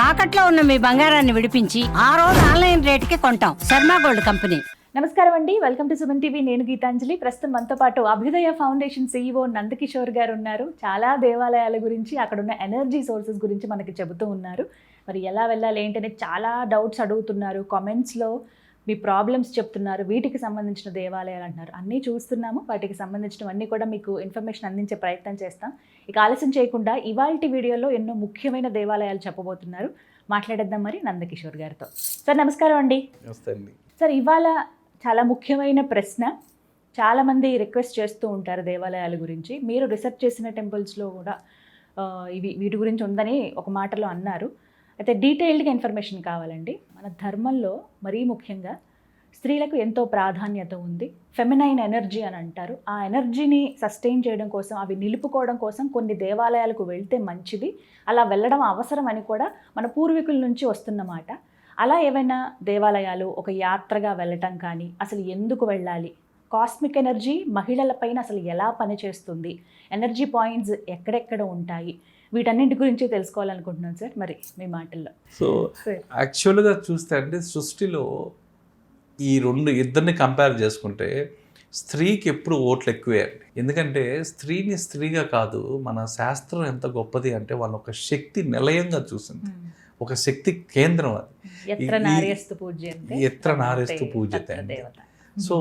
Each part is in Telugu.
తాకట్లో ఉన్న మీ బంగారాన్ని విడిపించి ఆ రోజు ఆన్లైన్ రేటుకి కొంటాం. Sharma gold company. నమస్కారం అండి, వెల్కమ్ టు సుమన్ టీవీ. నేను గీతాంజలి. ప్రస్తుతం మనతో పాటు అభ్యుదయ ఫౌండేషన్ CEO నందకిషోర్ గారు ఉన్నారు. చాలా దేవాలయాల గురించి, అక్కడ ఉన్న ఎనర్జీ సోర్సెస్ గురించి మనకి చెబుతూ ఉన్నారు. మరి ఎలా వెళ్ళాలి ఏంటనే చాలా డౌట్స్ అడుగుతున్నారు, కామెంట్స్లో మీ ప్రాబ్లమ్స్ చెప్తున్నారు, వీటికి సంబంధించిన దేవాలయాలు అంటున్నారు. అన్నీ చూస్తున్నాము, వాటికి సంబంధించినవన్నీ కూడా మీకు ఇన్ఫర్మేషన్ అందించే ప్రయత్నం చేస్తాం. ఇక ఆలస్యం చేయకుండా ఇవాల్టి వీడియోలో ఎన్నో ముఖ్యమైన దేవాలయాలు చెప్పబోతున్నారు. మాట్లాడేద్దాం మరి నందకిషోర్ గారితో. సార్ నమస్కారం అండి. నమస్తే అండి. సార్, ఇవాళ చాలా ముఖ్యమైన ప్రశ్న. చాలామంది రిక్వెస్ట్ చేస్తూ ఉంటారు దేవాలయాల గురించి. మీరు రీసెర్చ్ చేసిన టెంపుల్స్లో కూడా వీటి గురించి ఉందని ఒక మాటలో అన్నారు. అయితే డీటెయిల్డ్గా ఇన్ఫర్మేషన్ కావాలండి. మన ధర్మంలో మరీ ముఖ్యంగా స్త్రీలకు ఎంతో ప్రాధాన్యత ఉంది. ఫెమినైన్ ఎనర్జీ అని అంటారు. ఆ ఎనర్జీని సస్టైన్ చేయడం కోసం, అవి నిలుపుకోవడం కోసం కొన్ని దేవాలయాలకు వెళ్తే మంచిది, అలా వెళ్ళడం అవసరం అని కూడా మన పూర్వీకుల నుంచి వస్తున్నమాట. అలా ఏవైనా దేవాలయాలు ఒక యాత్రగా వెళ్ళటం కానీ, అసలు ఎందుకు వెళ్ళాలి, కాస్మిక్ ఎనర్జీ మహిళలపైన అసలు ఎలా పనిచేస్తుంది, ఎనర్జీ పాయింట్స్ ఎక్కడెక్కడ ఉంటాయి, వీటన్నింటి గురించి తెలుసుకోవాలనుకుంటున్నాను సార్. మరి మీ మాటల్లో. సో యాక్చువల్గా చూస్తే అంటే సృష్టిలో ఈ ఇద్దరిని కంపేర్ చేసుకుంటే స్త్రీకి ఎప్పుడు ఓట్లు ఎక్కువే అండి. ఎందుకంటే స్త్రీని స్త్రీగా కాదు, మన శాస్త్రం ఎంత గొప్పది అంటే వాళ్ళ ఒక శక్తి నిలయంగా చూసింది, ఒక శక్తి కేంద్రం అది. ఎత్ర నార్యస్తు పూజ్యతే అంటే. సో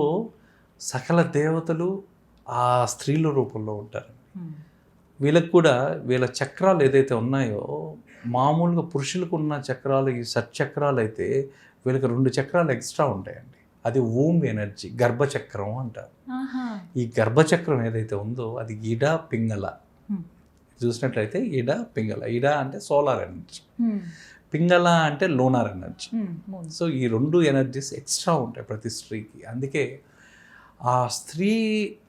సకల దేవతలు ఆ స్త్రీల రూపంలో ఉంటారు. వీళ్ళకి కూడా వీళ్ళ చక్రాలు ఏదైతే ఉన్నాయో, మామూలుగా పురుషులకు ఉన్న చక్రాలు ఈ షట్చక్రాలు అయితే వీళ్ళకి 2 చక్రాలు ఎక్స్ట్రా ఉంటాయండి. అది వూమ్ ఎనర్జీ, గర్భచక్రం అంటారు. ఈ గర్భచక్రం ఏదైతే ఉందో అది ఇడ పింగళ. చూసినట్లయితే ఇడ పింగళ. ఇడ అంటే సోలార్ ఎనర్జీ, పింగళ అంటే లోనార్ ఎనర్జీ. సో ఈ 2 ఎనర్జీస్ ఎక్స్ట్రా ఉంటాయి ప్రతి స్త్రీకి. అందుకే ఆ స్త్రీ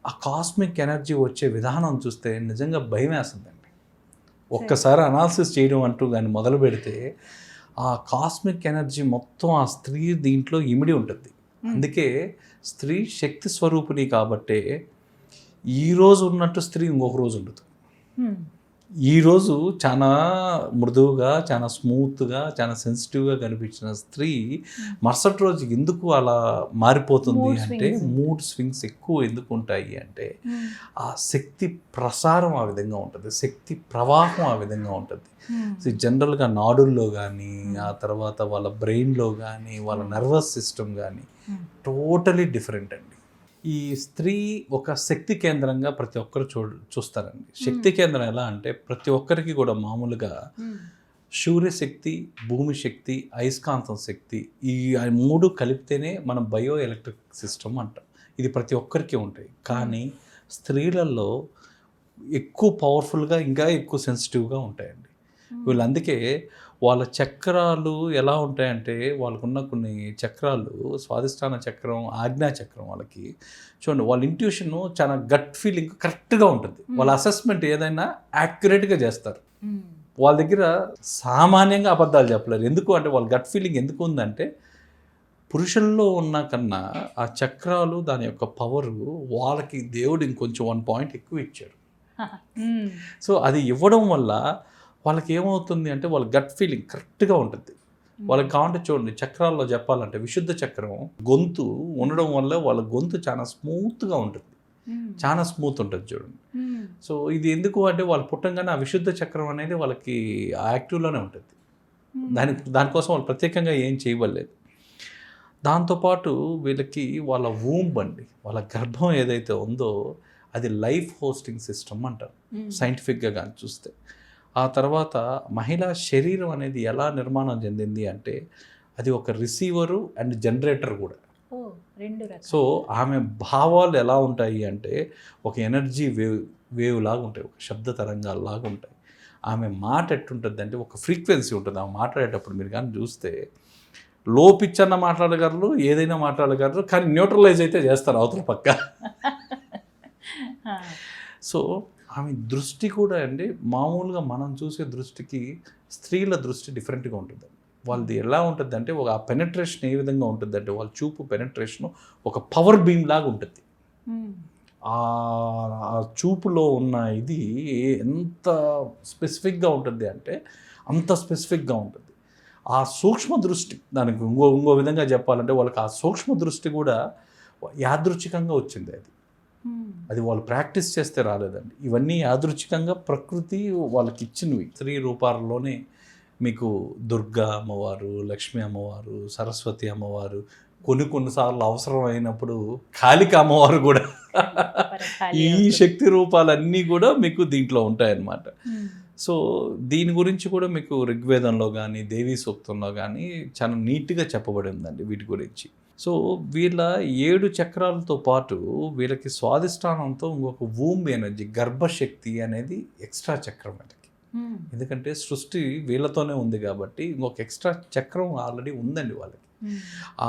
ఆ కాస్మిక్ ఎనర్జీ వచ్చే విధానం చూస్తే నిజంగా భయం వేస్తుందండి. ఒక్కసారి అనాలిసిస్ చేయడం అంటూ కానీ మొదలు పెడితే ఆ కాస్మిక్ ఎనర్జీ మొత్తం ఆ స్త్రీ దీంట్లో ఇమిడి ఉంటుంది. అందుకే స్త్రీ శక్తి స్వరూపిణి కాబట్టే ఈరోజు ఉన్నట్టు స్త్రీ ఇంకొక రోజు ఉండదు. ఈరోజు చాలా మృదువుగా, చాలా స్మూత్గా, చాలా సెన్సిటివ్గా కనిపించిన స్త్రీ మరుసటి రోజు ఎందుకు అలా మారిపోతుంది అంటే, మూడ్ స్వింగ్స్ ఎక్కువ ఎందుకు ఉంటాయి అంటే ఆ శక్తి ప్రసారం ఆ విధంగా ఉంటుంది, శక్తి ప్రవాహం ఆ విధంగా ఉంటుంది. జనరల్గా నాడుల్లో కానీ, ఆ తర్వాత వాళ్ళ బ్రెయిన్లో కానీ, వాళ్ళ నర్వస్ సిస్టమ్ కానీ టోటలీ డిఫరెంట్ అండి. ఈ స్త్రీ ఒక శక్తి కేంద్రంగా ప్రతి ఒక్కరు చూస్తారండి. శక్తి కేంద్రం ఎలా అంటే ప్రతి ఒక్కరికి కూడా మామూలుగా సూర్యశక్తి, భూమి శక్తి, అయస్కాంతం శక్తి, ఈ 3 కలిపితేనే మనం బయో ఎలక్ట్రిక్ సిస్టమ్ అంటాం. ఇది ప్రతి ఒక్కరికి ఉంటాయి. కానీ స్త్రీలలో ఎక్కువ పవర్ఫుల్గా, ఇంకా ఎక్కువ సెన్సిటివ్గా ఉంటాయండి వీళ్ళు. అందుకే వాళ్ళ చక్రాలు ఎలా ఉంటాయంటే, వాళ్ళకున్న కొన్ని చక్రాలు, స్వాదిష్టాన చక్రం, ఆజ్ఞా చక్రం, వాళ్ళకి చూడండి వాళ్ళ ఇంట్యూషన్ చాలా గట్ ఫీలింగ్ కరెక్ట్గా ఉంటుంది. వాళ్ళ అసెస్మెంట్ ఏదైనా యాక్యురేట్గా చేస్తారు. వాళ్ళ దగ్గర సామాన్యంగా అబద్ధాలు చెప్పలేరు. ఎందుకు అంటే వాళ్ళ గట్ ఫీలింగ్ ఎందుకు ఉందంటే, పురుషుల్లో ఉన్న కన్నా ఆ చక్రాలు, దాని యొక్క పవరు వాళ్ళకి దేవుడు ఇంకొంచెం 1 పాయింట్ ఎక్కువ ఇచ్చారు. సో అది ఇవ్వడం వల్ల వాళ్ళకి ఏమవుతుంది అంటే వాళ్ళ గట్ ఫీలింగ్ కరెక్ట్గా ఉంటుంది. వాళ్ళకి కావాలంటే చూడండి, చక్రాల్లో చెప్పాలంటే విశుద్ధ చక్రం గొంతు ఉండడం వల్ల వాళ్ళ గొంతు చాలా స్మూత్గా ఉంటుంది, చాలా స్మూత్ ఉంటుంది చూడండి. సో ఇది ఎందుకు అంటే వాళ్ళు పుట్టంగానే ఆ విశుద్ధ చక్రం అనేది వాళ్ళకి యాక్టివ్లోనే ఉంటుంది. దానికోసం వాళ్ళు ప్రత్యేకంగా ఏం చేయవలేదు. దాంతోపాటు వీళ్ళకి వాళ్ళ వూంబ్ అండి, వాళ్ళ గర్భం ఏదైతే ఉందో అది లైఫ్ హోస్టింగ్ సిస్టమ్ అంటారు సైంటిఫిక్గా కానీ చూస్తే. ఆ తర్వాత మహిళా శరీరం అనేది ఎలా నిర్మాణం చెందింది అంటే అది ఒక రిసీవరు అండ్ జనరేటర్ కూడా. సో ఆమె భావాలు ఎలా ఉంటాయి అంటే ఒక ఎనర్జీ వేవ్ లాగా ఉంటాయి, ఒక శబ్ద తరంగాలు లాగా ఉంటాయి. ఆమె మాట ఎట్టుంటుంది అంటే ఒక ఫ్రీక్వెన్సీ ఉంటుంది. ఆమె మాట్లాడేటప్పుడు మీరు కానీ చూస్తే లో పిచ్ అన్న మాట్లాడగలరు, ఏదైనా మాట్లాడగలరు, కానీ న్యూట్రలైజ్ అయితే చేస్తారు అవతల పక్క. సో ఆమె దృష్టి కూడా అండి, మామూలుగా మనం చూసే దృష్టికి స్త్రీల దృష్టి డిఫరెంట్గా ఉంటుంది. వాళ్ళది ఎలా ఉంటుంది అంటే ఒక పెనట్రేషన్ ఏ విధంగా ఉంటుంది అంటే వాళ్ళ చూపు పెనట్రేషన్ ఒక పవర్ బీమ్ లాగా ఉంటుంది. ఆ చూపులో ఉన్న ఇది ఎంత స్పెసిఫిక్గా ఉంటుంది అంటే అంత స్పెసిఫిక్గా ఉంటుంది. ఆ సూక్ష్మ దృష్టి, దానికి ఇంకో విధంగా చెప్పాలంటే వాళ్ళకి ఆ సూక్ష్మ దృష్టి కూడా యాదృచ్ఛికంగా వచ్చింది. అది వాళ్ళు ప్రాక్టీస్ చేస్తే రాలేదండి. ఇవన్నీ యాదృచ్ఛికంగా ప్రకృతి వాళ్ళకి ఇచ్చినవి. స్త్రీ రూపాల్లోనే మీకు దుర్గా అమ్మవారు, లక్ష్మీ అమ్మవారు, సరస్వతి అమ్మవారు, కొన్నిసార్లు అవసరమైనప్పుడు కాళిక అమ్మవారు కూడా ఈ శక్తి రూపాలన్నీ కూడా మీకు దీంట్లో ఉంటాయన్నమాట. సో దీని గురించి కూడా మీకు ఋగ్వేదంలో కానీ దేవీ సూక్తంలో కానీ చాలా నీట్గా చెప్పబడి ఉందండి వీటి గురించి. సో వీళ్ళ 7 చక్రాలతో పాటు వీళ్ళకి స్వాదిష్టానంతో ఇంకొక వూమ్ ఎనర్జీ, గర్భశక్తి అనేది ఎక్స్ట్రా చక్రం వీళ్ళకి. ఎందుకంటే సృష్టి వీళ్ళతోనే ఉంది కాబట్టి ఇంకొక ఎక్స్ట్రా చక్రం ఆల్రెడీ ఉందండి వాళ్ళకి.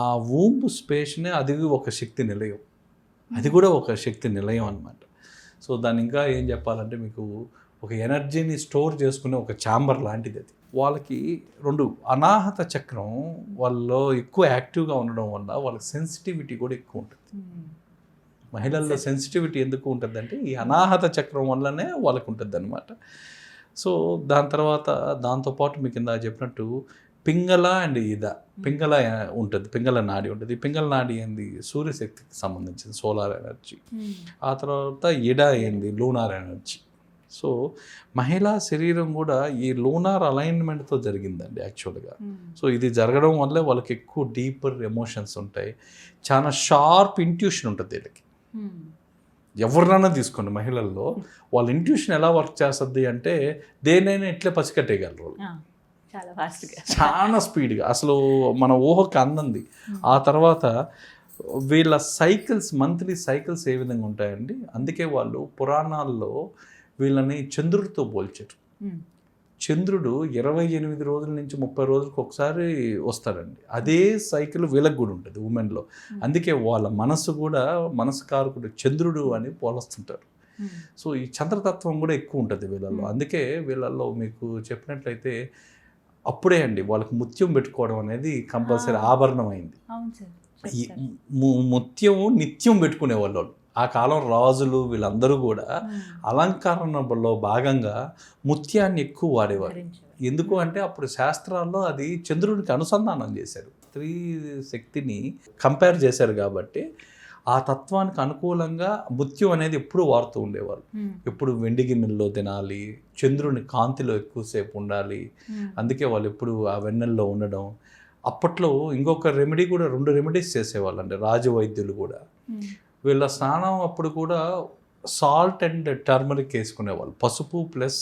ఆ వూంబ్ స్పేస్నే అది ఒక శక్తి నిలయం, అది కూడా ఒక శక్తి నిలయం అన్నమాట. సో దాన్ని ఇంకా ఏం చెప్పాలంటే మీకు ఒక ఎనర్జీని స్టోర్ చేసుకునే ఒక ఛాంబర్ లాంటిది అది. వాళ్ళకి 2 అనాహత చక్రం వాళ్ళలో ఎక్కువ యాక్టివ్గా ఉండడం వల్ల వాళ్ళకి సెన్సిటివిటీ కూడా ఎక్కువ ఉంటుంది. మహిళల్లో సెన్సిటివిటీ ఎందుకు ఉంటుందంటే ఈ అనాహత చక్రం వల్లనే వాళ్ళకి ఉంటుంది అనమాట. సో దాంతోపాటు మీకు ఇందాక చెప్పినట్టు పింగళ అండ్ పింగళ ఉంటుంది, పింగళ నాడి ఉంటుంది. ఈ పింగళ నాడి ఏంది సూర్యశక్తికి సంబంధించింది, సోలార్ ఎనర్జీ. ఆ తర్వాత ఏంది లూనార్ ఎనర్జీ. సో మహిళా శరీరం కూడా ఈ లూనార్ అలైన్మెంట్తో జరిగిందండి యాక్చువల్గా. సో ఇది జరగడం వల్లే వాళ్ళకి ఎక్కువ డీపర్ ఎమోషన్స్ ఉంటాయి, చాలా షార్ప్ ఇంట్యూషన్ ఉంటుంది వీళ్ళకి. ఎవరినైనా తీసుకోండి మహిళల్లో వాళ్ళ ఇంట్యూషన్ ఎలా వర్క్ చేస్తుంది అంటే దేనైనా ఇట్లే పసికట్టేయగలరు చాలా ఫాస్ట్గా, చాలా స్పీడ్గా, అసలు మన ఊహకి అందంది. ఆ తర్వాత వీళ్ళ సైకిల్స్, మంత్లీ సైకిల్స్ ఏ విధంగా ఉంటాయండి, అందుకే వాళ్ళు పురాణాల్లో వీళ్ళని చంద్రుడితో పోల్చారు. చంద్రుడు 28 రోజుల నుంచి 30 రోజులకు ఒకసారి వస్తాడండి. అదే సైకిల్ వీళ్ళకి కూడా ఉంటుంది ఉమెన్లో. అందుకే వాళ్ళ మనసు కారకుడు చంద్రుడు అని పోలుస్తుంటారు. సో ఈ చంద్రతత్వం కూడా ఎక్కువ ఉంటుంది వీళ్ళల్లో. అందుకే వీళ్ళల్లో మీకు చెప్పినట్లయితే అప్పుడే అండి వాళ్ళకి ముత్యం పెట్టుకోవడం అనేది కంపల్సరీ ఆభరణం అయింది. ఈ ముత్యం నిత్యం పెట్టుకునేవాళ్ళు. ఆ కాలం రాజులు వీళ్ళందరూ కూడా అలంకరణలో భాగంగా ముత్యాన్ని ఎక్కువ వాడేవారు. ఎందుకు అంటే అప్పుడు శాస్త్రాల్లో అది చంద్రుడికి అనుసంధానం చేశారు, స్త్రీ శక్తిని కంపేర్ చేశారు కాబట్టి ఆ తత్వానికి అనుకూలంగా ముత్యం అనేది ఎప్పుడు వాడుతూ ఉండేవాళ్ళు. ఎప్పుడు వెండి గిన్నెల్లో తినాలి, చంద్రుని కాంతిలో ఎక్కువసేపు ఉండాలి, అందుకే వాళ్ళు ఎప్పుడు ఆ వెన్నెల్లో ఉండడం. అప్పట్లో ఇంకొక రెమెడీ కూడా 2 రెమెడీస్ చేసేవాళ్ళు అండి రాజవైద్యులు కూడా. వీళ్ళ స్నానం అప్పుడు కూడా సాల్ట్ అండ్ టర్మరిక్ వేసుకునేవాళ్ళు, పసుపు ప్లస్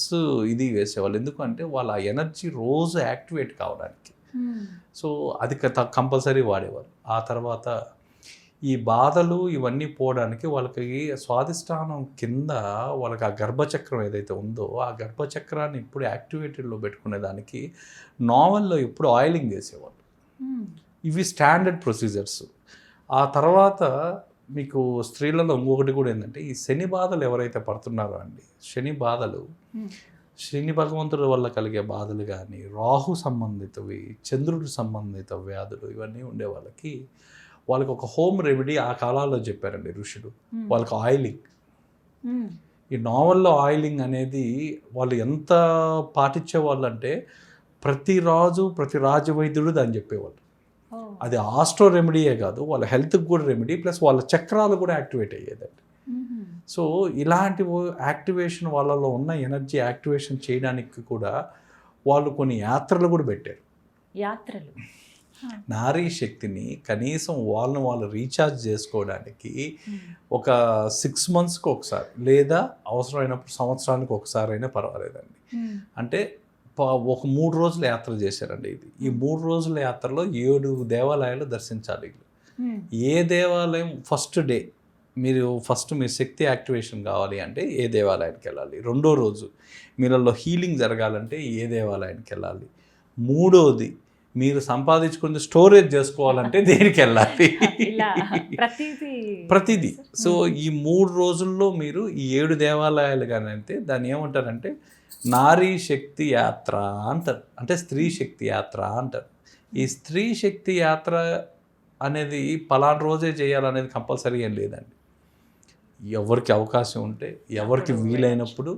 ఇది వేసేవాళ్ళు. ఎందుకంటే వాళ్ళ ఎనర్జీ రోజు యాక్టివేట్ కావడానికి. సో అది కంపల్సరీ వాడేవాళ్ళు. ఆ తర్వాత ఈ బాధలు ఇవన్నీ పోవడానికి వాళ్ళకి స్వాదిష్టానం కింద వాళ్ళకి ఆ గర్భచక్రం ఏదైతే ఉందో ఆ గర్భచక్రాన్ని ఇప్పుడు యాక్టివేటెడ్లో పెట్టుకునే దానికి నావెల్లో ఎప్పుడు ఆయిలింగ్ చేసేవాళ్ళు. ఇవి స్టాండర్డ్ ప్రొసీజర్స్. ఆ తర్వాత మీకు స్త్రీలలో ఇంకొకటి కూడా ఏంటంటే ఈ శని బాధలు ఎవరైతే పడుతున్నారో అండి, శని భగవంతుడి వల్ల కలిగే బాధలు కానీ, రాహు సంబంధితవి, చంద్రుడి సంబంధిత వ్యాధులు ఇవన్నీ ఉండే వాళ్ళకి ఒక హోమ్ రెమెడీ ఆ కాలాల్లో చెప్పారండి ఋషులు. వాళ్ళకి ఆయిలింగ్. ఈ నావల్లో ఆయిలింగ్ అనేది వాళ్ళు ఎంత పాటించేవాళ్ళు అంటే ప్రతి రాజవైద్యుడు దాన్ని చెప్పేవాళ్ళు. అది ఆస్ట్రో రెమెడీయే కాదు, వాళ్ళ హెల్త్కి కూడా రెమెడీ, ప్లస్ వాళ్ళ చక్రాలు కూడా యాక్టివేట్ అయ్యేదండి. సో ఇలాంటి యాక్టివేషన్ వాళ్ళలో ఉన్న ఎనర్జీ యాక్టివేషన్ చేయడానికి కూడా వాళ్ళు కొన్ని యాత్రలు కూడా పెట్టారు. యాత్రలు నారీ శక్తిని కనీసం వాళ్ళు రీఛార్జ్ చేసుకోవడానికి ఒక 6 monthsకి ఒకసారి లేదా అవసరమైనప్పుడు సంవత్సరానికి ఒకసారి అయినా పర్వాలేదండి. అంటే ఒక 3 రోజుల యాత్ర చేశారండి ఇది. ఈ 3 రోజుల యాత్రలో 7 దేవాలయాలు దర్శించాలి. ఏ దేవాలయం ఫస్ట్ డే మీ శక్తి యాక్టివేషన్ కావాలి అంటే ఏ దేవాలయానికి వెళ్ళాలి, రెండో రోజు మీరల్లో హీలింగ్ జరగాలంటే ఏ దేవాలయానికి వెళ్ళాలి, మూడోది మీరు సంపాదించుకుని స్టోరేజ్ చేసుకోవాలంటే దేనికి వెళ్ళాలి, ప్రతిదీ. సో ఈ 3 రోజుల్లో మీరు ఈ 7 దేవాలయాలు కానీ అంటే దాన్ని ఏమంటారంటే నారీ శక్తి యాత్ర అంటారు, అంటే స్త్రీ శక్తి యాత్ర అంటారు. ఈ స్త్రీ శక్తి యాత్ర అనేది పలానా రోజే చేయాలనేది కంపల్సరీ ఏం లేదండి. ఎవరికి అవకాశం ఉంటే ఎవరికి వీలైనప్పుడు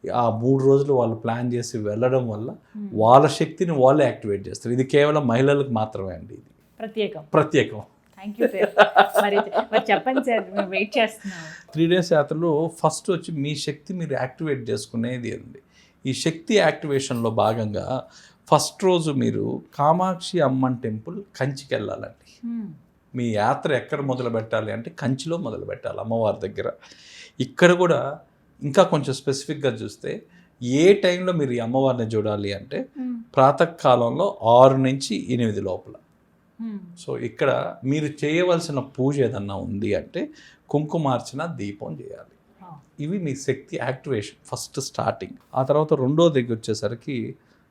ఆ 3 రోజులు వాళ్ళు ప్లాన్ చేసి వెళ్ళడం వల్ల వాళ్ళ శక్తిని వాళ్ళే యాక్టివేట్ చేస్తారు. ఇది కేవలం మహిళలకు మాత్రమే అండి, ఇది ప్రత్యేకం. Thank you sir. మరి చెప్పండి సార్, మేము వెయిట్ చేస్తున్నాం. 3 days యాత్రలో ఫస్ట్ వచ్చి మీ శక్తి మీరు యాక్టివేట్ చేసుకునేది అండి. ఈ శక్తి యాక్టివేషన్లో భాగంగా ఫస్ట్ రోజు మీరు కామాక్షి అమ్మన్ టెంపుల్ కంచికి వెళ్ళాలండి. మీ యాత్ర ఎక్కడ మొదలు పెట్టాలి అంటే కంచిలో మొదలు పెట్టాలి, అమ్మవారి దగ్గర. ఇక్కడ కూడా ఇంకా కొంచెం స్పెసిఫిక్గా చూస్తే ఏ టైంలో మీరు ఈ అమ్మవారిని చూడాలి అంటే ప్రాతకాలంలో 6 నుంచి 8 లోపల. సో ఇక్కడ మీరు చేయవలసిన పూజ ఏదన్నా ఉంది అంటే కుంకుమార్చన, దీపం చేయాలి. ఇవి మీ శక్తి యాక్టివేషన్ ఫస్ట్ స్టార్టింగ్. ఆ తర్వాత రెండో దగ్గర వచ్చేసరికి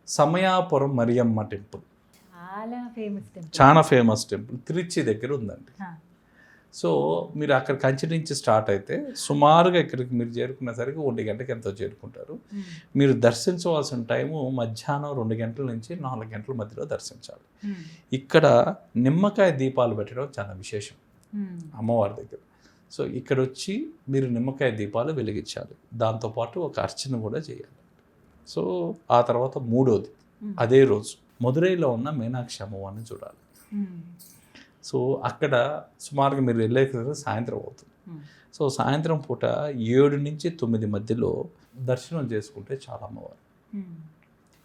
సమయాపురం మరియమ్మ టెంపుల్, చాలా ఫేమస్ టెంపుల్, తిరుచి దగ్గర ఉందండి. సో మీరు అక్కడ కంచి నుంచి స్టార్ట్ అయితే సుమారుగా ఇక్కడికి మీరు చేరుకునేసరికి 1 గంటకి ఎంతో చేరుకుంటారు. మీరు దర్శించవలసిన టైము మధ్యాహ్నం 2 గంటల నుంచి 4 గంటల మధ్యలో దర్శించాలి. ఇక్కడ నిమ్మకాయ దీపాలు పెట్టడం చాలా విశేషం అమ్మవారి దగ్గర. సో ఇక్కడ వచ్చి మీరు నిమ్మకాయ దీపాలు వెలిగించాలి, దాంతోపాటు ఒక అర్చన కూడా చేయాలి. సో ఆ తర్వాత మూడోది అదే రోజు మదురైలో ఉన్న మీనాక్షి అమ్మవారిని చూడాలి. సో అక్కడ సుమారుగా మీరు వెళ్ళే సాయంత్రం అవుతుంది. సో సాయంత్రం పూట 7 నుంచి 9 మధ్యలో దర్శనం చేసుకుంటే చాలా అమ్మవారు.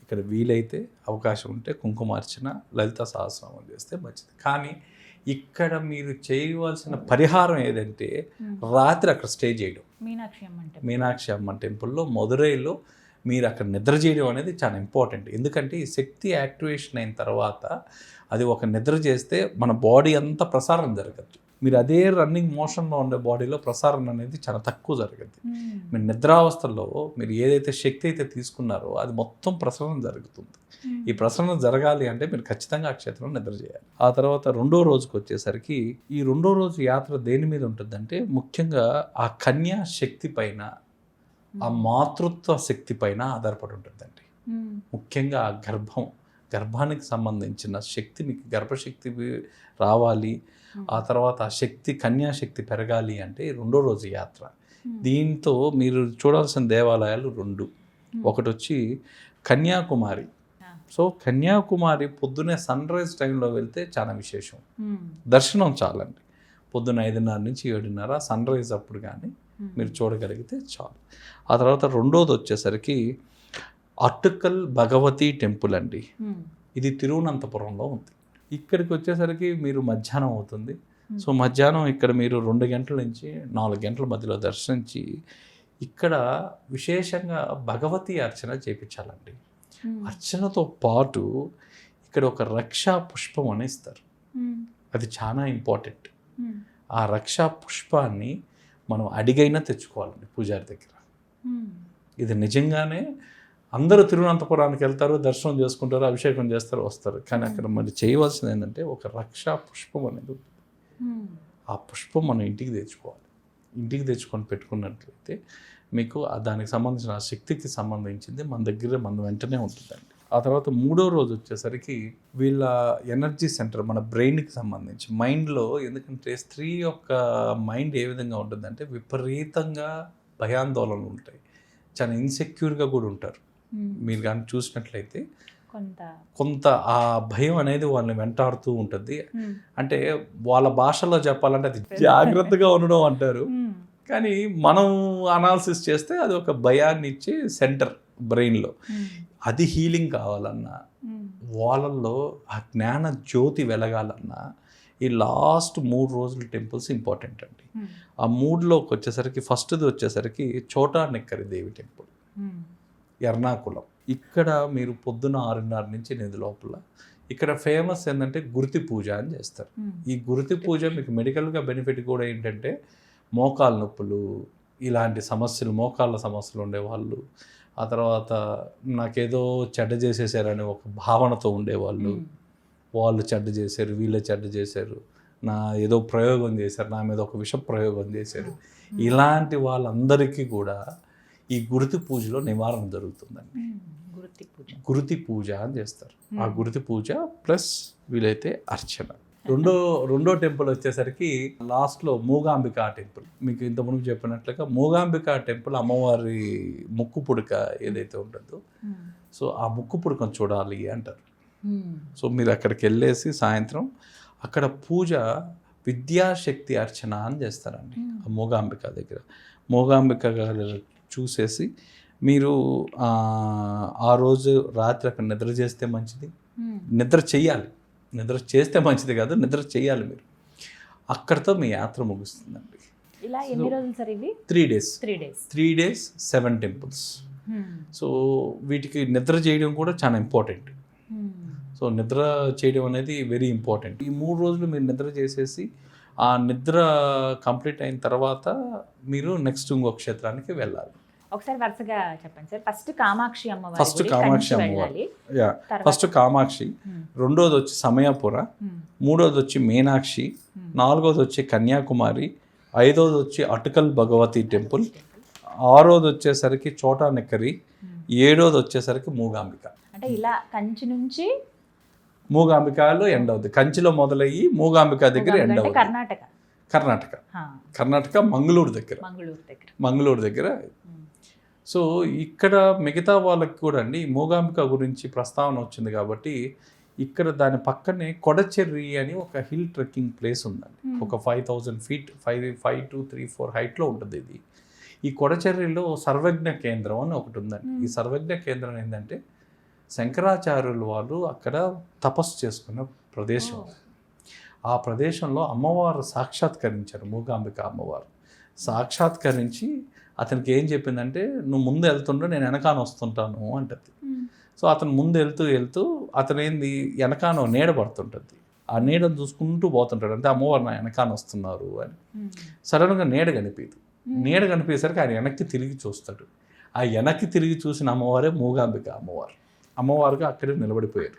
ఇక్కడ వీలైతే అవకాశం ఉంటే కుంకుమార్చన, లలిత సహస్రనామం చేస్తే మంచిది. కానీ ఇక్కడ మీరు చేయవలసిన పరిహారం ఏదంటే రాత్రి అక్కడ స్టే చేయడం. మీనాక్షి అమ్మ టెంపుల్లో మదురైలో మీరు అక్కడ నిద్ర చేయడం అనేది చాలా ఇంపార్టెంట్. ఎందుకంటే ఈ శక్తి యాక్టివేషన్ అయిన తర్వాత అది ఒక నిద్ర చేస్తే మన బాడీ అంతా ప్రసారం జరగదు. మీరు అదే రన్నింగ్ మోషన్లో ఉండే బాడీలో ప్రసారం అనేది చాలా తక్కువ జరగదు. మీరు నిద్రావస్థల్లో మీరు ఏదైతే శక్తి అయితే తీసుకున్నారో అది మొత్తం ప్రసరణ జరుగుతుంది. ఈ ప్రసరణ జరగాలి అంటే మీరు ఖచ్చితంగా ఆ క్షేత్రంలో నిద్ర చేయాలి. ఆ తర్వాత రెండో రోజుకి వచ్చేసరికి ఈ రెండో రోజు యాత్ర దేని మీద ఉంటుందంటే ముఖ్యంగా ఆ కన్యా శక్తి పైన, ఆ మాతృత్వ శక్తి పైన ఆధారపడి ఉంటుందండి. ముఖ్యంగా ఆ గర్భానికి సంబంధించిన శక్తి, మీకు గర్భశక్తి రావాలి, ఆ తర్వాత ఆ శక్తి కన్యాశక్తి పెరగాలి అంటే రెండో రోజు యాత్ర. దీంతో మీరు చూడాల్సిన దేవాలయాలు 2. ఒకటి వచ్చి కన్యాకుమారి. సో కన్యాకుమారి పొద్దునే సన్ రైజ్ టైంలో వెళ్తే చాలా విశేషం. దర్శనం చాలండి, పొద్దున్న 5:30 నుంచి 7:30 సన్ రైజ్ అప్పుడు కానీ మీరు చూడగలిగితే చాలు. ఆ తర్వాత రెండోది వచ్చేసరికి అట్టుకల్ భగవతి టెంపుల్ అండి. ఇది తిరువనంతపురంలో ఉంది. ఇక్కడికి వచ్చేసరికి మీరు మధ్యాహ్నం అవుతుంది. సో మధ్యాహ్నం ఇక్కడ మీరు 2 గంటల నుంచి 4 గంటల మధ్యలో దర్శించి ఇక్కడ విశేషంగా భగవతి అర్చన చేయించాలండి. అర్చనతో పాటు ఇక్కడ ఒక రక్షా పుష్పం అని ఇస్తారు. అది చాలా ఇంపార్టెంట్. ఆ రక్షా పుష్పాన్ని మనం అడిగైనా తెచ్చుకోవాలండి పూజారి దగ్గర. ఇది నిజంగానే అందరూ తిరువనంతపురానికి వెళ్తారు, దర్శనం చేసుకుంటారు, అభిషేకం చేస్తారు, వస్తారు. కానీ అక్కడ మరి చేయవలసింది ఏంటంటే ఒక రక్షా పుష్పం అనేది. ఆ పుష్పం మనం ఇంటికి తెచ్చుకోవాలి. ఇంటికి తెచ్చుకొని పెట్టుకున్నట్లయితే మీకు దానికి సంబంధించిన శక్తికి సంబంధించింది మన వెంటనే ఉంటుందండి. ఆ తర్వాత మూడో రోజు వచ్చేసరికి వీళ్ళ ఎనర్జీ సెంటర్, మన బ్రెయిన్కి సంబంధించి మైండ్లో. ఎందుకంటే స్త్రీ యొక్క మైండ్ ఏ విధంగా ఉంటుందంటే విపరీతంగా భయాందోళనలు ఉంటాయి, చాలా ఇన్సెక్యూర్గా కూడా ఉంటారు. మీరు కానీ చూసినట్లయితే కొంత ఆ భయం అనేది వాళ్ళని వెంటాడుతూ ఉంటుంది. అంటే వాళ్ళ భాషలో చెప్పాలంటే అది జాగ్రత్తగా ఉండడం అంటారు. కానీ మనం అనాలిసిస్ చేస్తే అది ఒక భయాన్ని ఇచ్చే సెంటర్ బ్రెయిన్లో. అది హీలింగ్ కావాలన్నా, వాళ్ళల్లో ఆ జ్ఞాన జ్యోతి వెలగాలన్నా ఈ లాస్ట్ 3 రోజుల టెంపుల్స్ ఇంపార్టెంట్ అండి. ఆ 3లోకి వచ్చేసరికి ఫస్ట్ది వచ్చేసరికి చోటా నెక్కరి దేవి టెంపుల్, ఎర్నాకుళం. ఇక్కడ మీరు పొద్దున 6:30 నుంచి 8 లోపల. ఇక్కడ ఫేమస్ ఏంటంటే గుర్తి పూజ అని చేస్తారు. ఈ గుర్తి పూజ మీకు మెడికల్గా బెనిఫిట్ కూడా ఏంటంటే మోకాళ్ళ నొప్పులు, ఇలాంటి సమస్యలు, మోకాళ్ళ సమస్యలు ఉండేవాళ్ళు, ఆ తర్వాత నాకేదో చెడ్డ చేసేసారని ఒక భావనతో ఉండేవాళ్ళు, వాళ్ళు చెడ్డ చేశారు, వీళ్ళే చెడ్డ చేశారు, నా ఏదో ప్రయోగం చేశారు, నా మీద ఒక విష ప్రయోగం చేశారు, ఇలాంటి వాళ్ళందరికీ కూడా ఈ గుర్తి పూజలో నివారణ జరుగుతుందండి. గుర్తి పూజ అని చేస్తారు. ఆ గుర్తి పూజ ప్లస్ వీలైతే అర్చన. రెండో టెంపుల్ వచ్చేసరికి లాస్ట్లో మూగాంబికా టెంపుల్. మీకు ఇంతకుముందు చెప్పినట్లుగా మూగాంబికా టెంపుల్ అమ్మవారి ముక్కు పుడక ఏదైతే ఉంటుందో, సో ఆ ముక్కు పుడకను చూడాలి అంటారు. సో మీరు అక్కడికి వెళ్ళేసి సాయంత్రం అక్కడ పూజ విద్యాశక్తి అర్చన అని చేస్తారండి ఆ మూగాంబిక దగ్గర. మూగాంబిక గారు చూసేసి మీరు ఆ రోజు రాత్రి అక్కడ నిద్ర చేస్తే మంచిది. నిద్ర చెయ్యాలి, నిద్ర చేస్తే మంచిది కాదు, నిద్ర చేయాలి మీరు. అక్కడితో మీ యాత్ర ముగుస్తుందండి. ఇలా ఎన్ని రోజులు సార్ ఇవి? 3 days. 3 days 7 temples. సో వీటికి నిద్ర చేయడం కూడా చాలా ఇంపార్టెంట్. సో నిద్ర చేయడం అనేది వెరీ ఇంపార్టెంట్. ఈ 3 రోజులు మీరు నిద్ర చేసేసి ఆ నిద్ర కంప్లీట్ అయిన తర్వాత మీరు నెక్స్ట్ ఇంకో క్షేత్రానికి వెళ్ళాలి. ఒకసారి వరుసగా చెప్పండి సార్. ఫస్ట్ కామాక్షి అమ్మవారి, ఫస్ట్ కామాక్షి, రెండోది వచ్చి సమయపుర, మూడోది వచ్చి మీనాక్షి, నాలుగోది వచ్చి కన్యాకుమారి, ఐదోది వచ్చి అటుకల్ భగవతి టెంపుల్, ఆరోది వచ్చేసరికి చోటా నెక్కరి, ఏడోది వచ్చేసరికి మూగాంబిక. అంటే ఇలా కంచి నుంచి మూగాంబికలో ఎండ్ అవుతుంది. కంచిలో మొదలయ్యి మూగాంబిక దగ్గర ఎండ్ అవుతుంది. కర్ణాటక మంగళూరు దగ్గర. సో ఇక్కడ మిగతా వాళ్ళకి కూడా అండి మూగాంబిక గురించి ప్రస్తావన వచ్చింది కాబట్టి ఇక్కడ దాని పక్కనే కొడచెర్రి అని ఒక హిల్ ట్రెక్కింగ్ ప్లేస్ ఉందండి. ఒక 5000 feet 5 to 3-4 హైట్లో ఉంటుంది ఇది. ఈ కొడచెర్రిలో సర్వజ్ఞ కేంద్రం అని ఒకటి ఉందండి. ఈ సర్వజ్ఞ కేంద్రం ఏంటంటే శంకరాచార్యులు వాళ్ళు అక్కడ తపస్సు చేసుకున్న ప్రదేశం. ఆ ప్రదేశంలో అమ్మవారు సాక్షాత్కరించారు. మూగాంబిక అమ్మవారు సాక్షాత్కరించి అతనికి ఏం చెప్పిందంటే, నువ్వు ముందు వెళ్తుంటే నేను వెనకాన వస్తుంటాను అంటది. సో అతను ముందు వెళ్తూ అతను ఏంది వెనకాన నీడ పడుతుంటుంది. ఆ నీడను చూసుకుంటూ పోతుంటాడు. అంటే అమ్మవారు నా వెనకాన వస్తున్నారు అని. సడన్గా నీడ కనిపించేసరికి ఆయన వెనక్కి తిరిగి చూస్తాడు. ఆ వెనక్కి తిరిగి చూసిన అమ్మవారే మూగాంబిక అమ్మవారుగా అక్కడే నిలబడిపోయారు.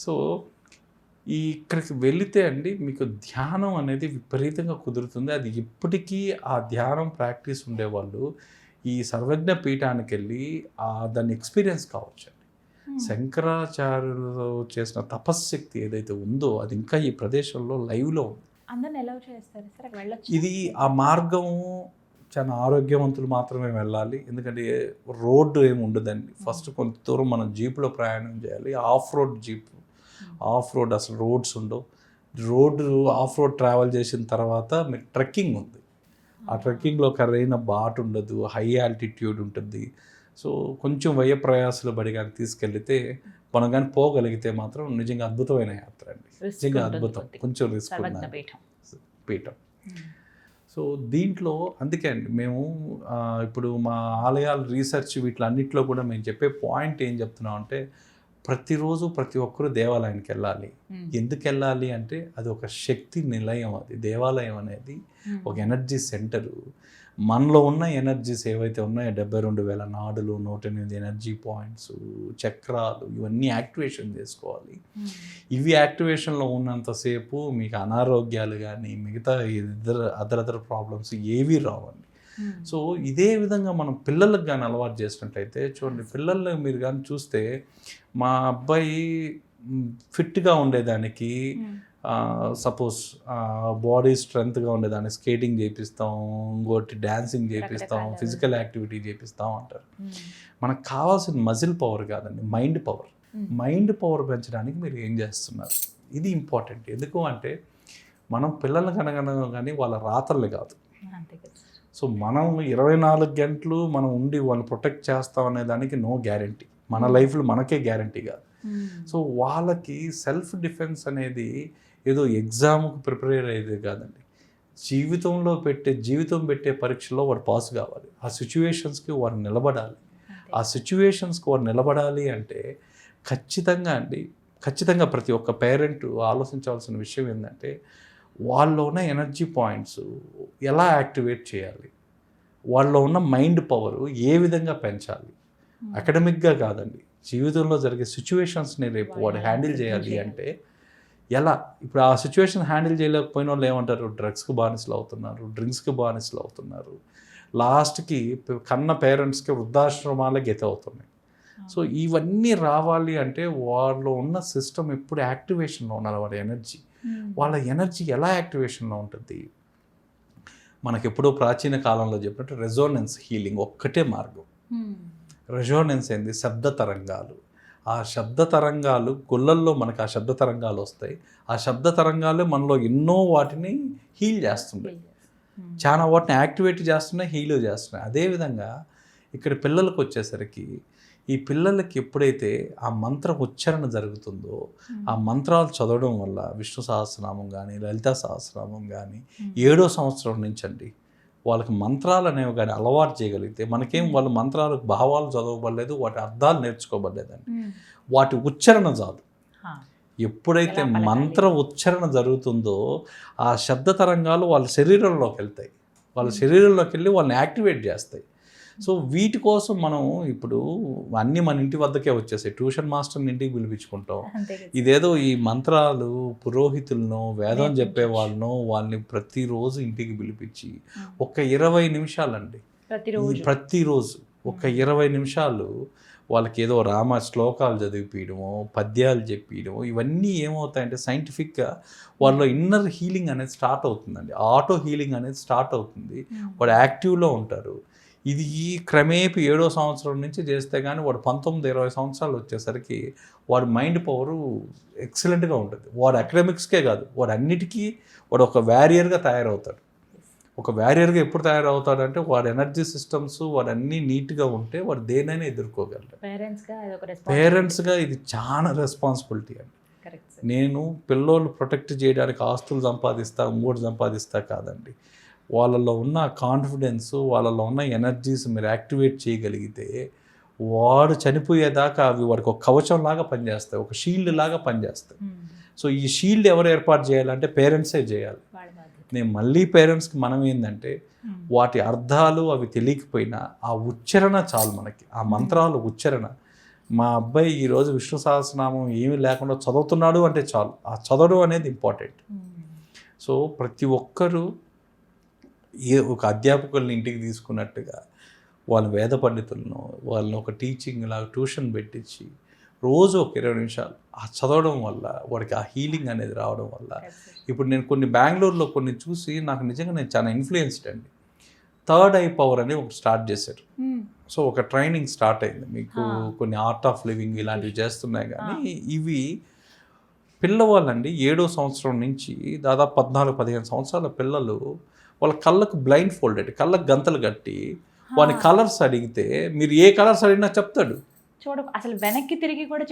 సో ఇక్కడికి వెళితే అండి మీకు ధ్యానం అనేది విపరీతంగా కుదురుతుంది. అది ఇప్పటికీ ఆ ధ్యానం ప్రాక్టీస్ ఉండేవాళ్ళు ఈ సర్వజ్ఞ పీఠానికి వెళ్ళి దాన్ని ఎక్స్పీరియన్స్ కావచ్చు అండి. శంకరాచార్యులు చేసిన తపశ్శక్తి ఏదైతే ఉందో అది ఇంకా ఈ ప్రదేశంలో లైవ్లో ఉంది. ఇది ఆ మార్గం చాలా ఆరోగ్యవంతులు మాత్రమే వెళ్ళాలి. ఎందుకంటే రోడ్డు ఏమి ఉండదండి. ఫస్ట్ కొంత దూరం మనం జీప్లో ప్రయాణం చేయాలి. ఆఫ్ రోడ్ అసలు రోడ్స్ ఉండవు. ఆఫ్ రోడ్ ట్రావెల్ చేసిన తర్వాత మీకు ట్రెక్కింగ్ ఉంది. ఆ ట్రెక్కింగ్లో కరైన బాట్ ఉండదు, హై ఆల్టిట్యూడ్ ఉంటుంది. సో కొంచెం వ్యయ ప్రయాసాలు బడి కానీ తీసుకెళ్తే మనం కానీ పోగలిగితే మాత్రం నిజంగా అద్భుతమైన యాత్ర అండి. నిజంగా అద్భుతం. కొంచెం రిస్క్ ఉన్న పీఠం. సో దీంట్లో అందుకే అండి మేము ఇప్పుడు మా ఆలయాల రీసెర్చ్ వీటిలన్నింటిలో కూడా మేము చెప్పే పాయింట్ ఏం చెప్తున్నాం అంటే, ప్రతిరోజు ప్రతి ఒక్కరూ దేవాలయానికి వెళ్ళాలి. ఎందుకు వెళ్ళాలి అంటే అది ఒక శక్తి నిలయం. అది దేవాలయం అనేది ఒక ఎనర్జీ సెంటరు. మనలో ఉన్న ఎనర్జీస్ ఏవైతే ఉన్నాయో 72,000 నాడులు, 108 ఎనర్జీ పాయింట్స్, చక్రాలు, ఇవన్నీ యాక్టివేషన్ చేసుకోవాలి. ఇవి యాక్టివేషన్లో ఉన్నంతసేపు మీకు అనారోగ్యాలు కానీ మిగతా అదర్ ప్రాబ్లమ్స్ ఏవీ రావండి. సో ఇదే విధంగా మనం పిల్లలకు కానీ అలవాటు చేసినట్టయితే చూడండి, పిల్లల్ని మీరు కానీ చూస్తే మా అబ్బాయి ఫిట్గా ఉండేదానికి సపోజ్ బాడీ స్ట్రెంగ్త్గా ఉండేదాన్ని స్కేటింగ్ చేపిస్తాం, ఇంకోటి డ్యాన్సింగ్ చేపిస్తాం, ఫిజికల్ యాక్టివిటీ చేపిస్తాం అంటారు. మనకు కావాల్సిన మజిల్ పవర్ కాదండి, మైండ్ పవర్ పెంచడానికి మీరు ఏం చేస్తున్నారు, ఇది ఇంపార్టెంట్. ఎందుకు అంటే మనం పిల్లల్ని కనగనగా కానీ వాళ్ళ రాత్రలు కాదు. సో మనం 24 గంటలు మనం ఉండి వాళ్ళని ప్రొటెక్ట్ చేస్తాం అనే దానికి నో గ్యారంటీ. మన లైఫ్లో మనకే గ్యారంటీ కాదు. సో వాళ్ళకి సెల్ఫ్ డిఫెన్స్ అనేది ఏదో ఎగ్జామ్కి ప్రిపేర్ అయ్యేది కాదండి. జీవితం పెట్టే పరీక్షలో వాడు పాస్ కావాలి. ఆ సిచ్యువేషన్స్కి వాడు నిలబడాలి. ఆ సిచ్యువేషన్స్కి వాడు నిలబడాలి అంటే ఖచ్చితంగా ప్రతి ఒక్క పేరెంట్ ఆలోచించాల్సిన విషయం ఏంటంటే, వాళ్ళలో ఉన్న ఎనర్జీ పాయింట్స్ ఎలా యాక్టివేట్ చేయాలి, వాళ్ళలో ఉన్న మైండ్ పవర్ ఏ విధంగా పెంచాలి. అకాడమిక్గా కాదండి, జీవితంలో జరిగే సిచ్యువేషన్స్ని రేపు వాడు హ్యాండిల్ చేయాలి అంటే ఎలా. ఇప్పుడు ఆ సిచ్యువేషన్ హ్యాండిల్ చేయలేకపోయిన వాళ్ళు ఏమంటారు, డ్రగ్స్కి బానిసలు అవుతున్నారు, డ్రింక్స్కి బానిసలు అవుతున్నారు, లాస్ట్కి కన్న పేరెంట్స్కి వృద్ధాశ్రమాలే గెత అవుతున్నాయి. సో ఇవన్నీ రావాలి అంటే వాళ్ళలో ఉన్న సిస్టమ్ ఎప్పుడు యాక్టివేషన్లో ఉండాలి. వాళ్ళ ఎనర్జీ ఎలా యాక్టివేషన్లో ఉంటుంది? మనకి ఎప్పుడో ప్రాచీన కాలంలో చెప్పినట్టు రెజోనెన్స్ హీలింగ్ ఒక్కటే మార్గం. రెజోనెన్స్ ఏంది? శబ్ద తరంగాలు. ఆ శబ్ద తరంగాలు గుళ్ళల్లో మనకు ఆ శబ్ద తరంగాలు వస్తాయి. ఆ శబ్ద తరంగాలు మనలో ఎన్నో వాటిని హీల్ చేస్తుంటాయి, చాలా వాటిని యాక్టివేట్ చేస్తున్నాయి, హీల్ చేస్తున్నాయి. అదేవిధంగా ఇక్కడ పిల్లలకు వచ్చేసరికి ఈ పిల్లలకి ఎప్పుడైతే ఆ మంత్ర ఉచ్చారణ జరుగుతుందో ఆ మంత్రాలు చదవడం వల్ల విష్ణు సహస్రనామం కానీ లలితా సహస్రనామం కానీ 7వ సంవత్సరం నుంచి అండి వాళ్ళకి మంత్రాలు అనేవి కానీ అలవాటు చేయగలిగితే మనకేం వాళ్ళ మంత్రాలకు భావాలు చదవబడలేదు, వాటి అర్థాలు నేర్చుకోబడలేదండి. వాటి ఉచ్చారణ చాలు. ఎప్పుడైతే మంత్ర ఉచ్చారణ జరుగుతుందో ఆ శబ్ద తరంగాలు వాళ్ళ శరీరంలోకి వెళ్తాయి, వాళ్ళ శరీరంలోకి వెళ్ళి వాళ్ళని యాక్టివేట్ చేస్తాయి. సో వీటి కోసం మనం ఇప్పుడు అన్నీ మన ఇంటి వద్దకే వచ్చేసాయి. ట్యూషన్ మాస్టర్ని ఇంటికి పిలిపించుకుంటాం. ఇదేదో ఈ మంత్రాలు పురోహితులను వేదం చెప్పే వాళ్ళని ప్రతిరోజు ఇంటికి పిలిపించి ఒక 20 నిమిషాలండి ప్రతిరోజు ఒక 20 నిమిషాలు వాళ్ళకి ఏదో రామ శ్లోకాలు చదివిపించడము, పద్యాలు చెప్పియడము, ఇవన్నీ ఏమవుతాయంటే సైంటిఫిక్గా వాళ్ళలో ఇన్నర్ హీలింగ్ అనేది స్టార్ట్ అవుతుందండి. ఆటో హీలింగ్ అనేది స్టార్ట్ అవుతుంది. వాడు యాక్టివ్లో ఉంటారు. ఇది ఈ క్రమేపీ 7వ సంవత్సరం నుంచి చేస్తే కానీ వాడు 19-20 సంవత్సరాలు వచ్చేసరికి వాడి మైండ్ పవరు ఎక్సలెంట్గా ఉంటుంది. వాడు అకాడమిక్స్కే కాదు, వాడు అన్నిటికీ వాడు ఒక వ్యారియర్గా తయారవుతాడు. ఒక వ్యారియర్గా ఎప్పుడు తయారవుతాడంటే వాడు ఎనర్జీ సిస్టమ్స్ వాడు అన్నీ నీట్గా ఉంటే వాడు దేనైనా ఎదుర్కోగలరు. పేరెంట్స్గా ఇది చాలా రెస్పాన్సిబిలిటీ అండి. నేను పిల్లోళ్ళు ప్రొటెక్ట్ చేయడానికి ఆస్తులు సంపాదిస్తా ఇంకోటి సంపాదిస్తా కాదండి. వాళ్ళలో ఉన్న కాన్ఫిడెన్స్, వాళ్ళలో ఉన్న ఎనర్జీస్ మీరు యాక్టివేట్ చేయగలిగితే వాడు చనిపోయేదాకా అవి వాడికి ఒక కవచం లాగా పనిచేస్తాయి, ఒక షీల్డ్ లాగా పనిచేస్తాయి. సో ఈ షీల్డ్ ఎవరు ఏర్పాటు చేయాలంటే పేరెంట్సే చేయాలి. నేను మళ్ళీ పేరెంట్స్కి మనం ఏంటంటే వాటి అర్థాలు అవి తెలియకపోయినా ఆ ఉచ్చారణ చాలు మనకి, ఆ మంత్రాలు ఉచ్చారణ. మా అబ్బాయి ఈరోజు విష్ణు సహస్రనామం ఏమీ లేకుండా చదువుతున్నాడు అంటే చాలు, ఆ చదవడం అనేది ఇంపార్టెంట్. సో ప్రతి ఒక్కరూ ఒక అధ్యాపకుల్ని ఇంటికి తీసుకున్నట్టుగా వాళ్ళ వేద పండితులను వాళ్ళని ఒక టీచింగ్ లాగా ట్యూషన్ పెట్టించి రోజు ఒక 20 నిమిషాలు ఆ చదవడం వల్ల వాడికి ఆ హీలింగ్ అనేది రావడం వల్ల ఇప్పుడు నేను కొన్ని బెంగళూరులో కొన్ని చూసి నాకు నిజంగా నేను చాలా ఇన్ఫ్లుయెన్స్డ్ అండి. థర్డ్ ఐ పవర్ అని ఒకటి స్టార్ట్ చేశారు. సో ఒక ట్రైనింగ్ స్టార్ట్ అయింది. మీకు కొన్ని ఆర్ట్ ఆఫ్ లివింగ్ ఇలాంటివి చేస్తున్నాయి. కానీ ఇవి పిల్లవాళ్ళండి 7వ సంవత్సరం నుంచి దాదాపు 14-15 సంవత్సరాల పిల్లలు వాళ్ళ కళ్ళకు బ్లైండ్ ఫోల్డెడ్, కళ్ళకు గంతలు కట్టి వాని కలర్స్ అడిగితే మీరు ఏ కలర్స్ అడిగినా చెప్తాడు. అసలు వెనక్కి తిరిగి కూడా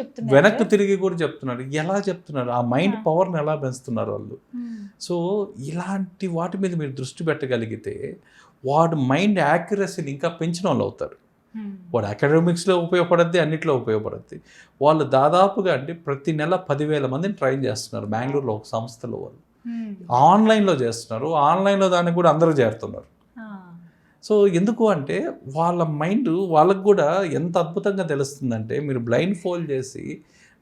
చెప్తున్నాడు. ఎలా చెప్తున్నారు? ఆ మైండ్ పవర్ని ఎలా పెంచుతున్నారు వాళ్ళు. సో ఇలాంటి వాటి మీద మీరు దృష్టి పెట్టగలిగితే వాడు మైండ్ యాక్యురసీని ఇంకా పెంచిన వాళ్ళు అవుతారు. వాడు అకాడమిక్స్లో ఉపయోగపడద్ది, అన్నిట్లో ఉపయోగపడద్ది. వాళ్ళు దాదాపుగా అంటే ప్రతి నెల 10,000 మందిని ట్రైన్ చేస్తున్నారు. బెంగళూరులో ఒక సంస్థలో వాళ్ళు ఆన్లైన్లో చేస్తున్నారు. ఆన్లైన్లో దానికి కూడా అందరూ చేరుతున్నారు. సో ఎందుకు అంటే వాళ్ళ మైండ్ వాళ్ళకు కూడా ఎంత అద్భుతంగా తెలుస్తుందంటే మీరు బ్లైండ్ ఫోల్డ్ చేసి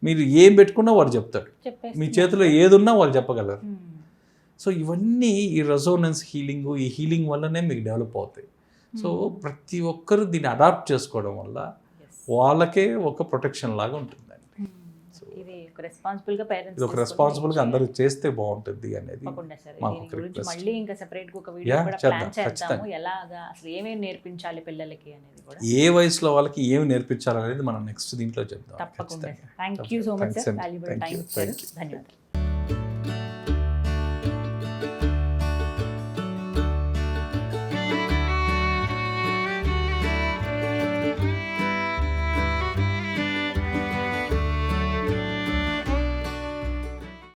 మీరు ఏం పెట్టుకున్నా వాడు చెప్తాడు, మీ చేతిలో ఏదున్నా వాళ్ళు చెప్పగలరు. సో ఇవన్నీ ఈ రెజోనెన్స్ హీలింగ్, ఈ హీలింగ్ వల్లనే మీకు డెవలప్ అవుతాయి. సో ప్రతి ఒక్కరు దీన్ని అడాప్ట్ చేసుకోవడం వల్ల వాళ్ళకే ఒక ప్రొటెక్షన్ లాగా ఉంటుందండి. ఇది ఒక రెస్పాన్సిబుల్గా అందరూ చేస్తే బాగుంటుంది అనేది మళ్ళీ ఇంకా సెపరేట్ ఒక వీడియో కూడా ప్లాన్ చేద్దాము. ఎలాగా అసలు ఏమేమి నేర్పించాలి పిల్లలకి అనేది కూడా, ఏ వయసులో వాళ్ళకి ఏమి నేర్పించాలి అనేది మనం నెక్స్ట్ దీంట్లో చెప్దాం. తప్పకుండా. Thank you so much sir, valuable time. ధన్యవాదాలు.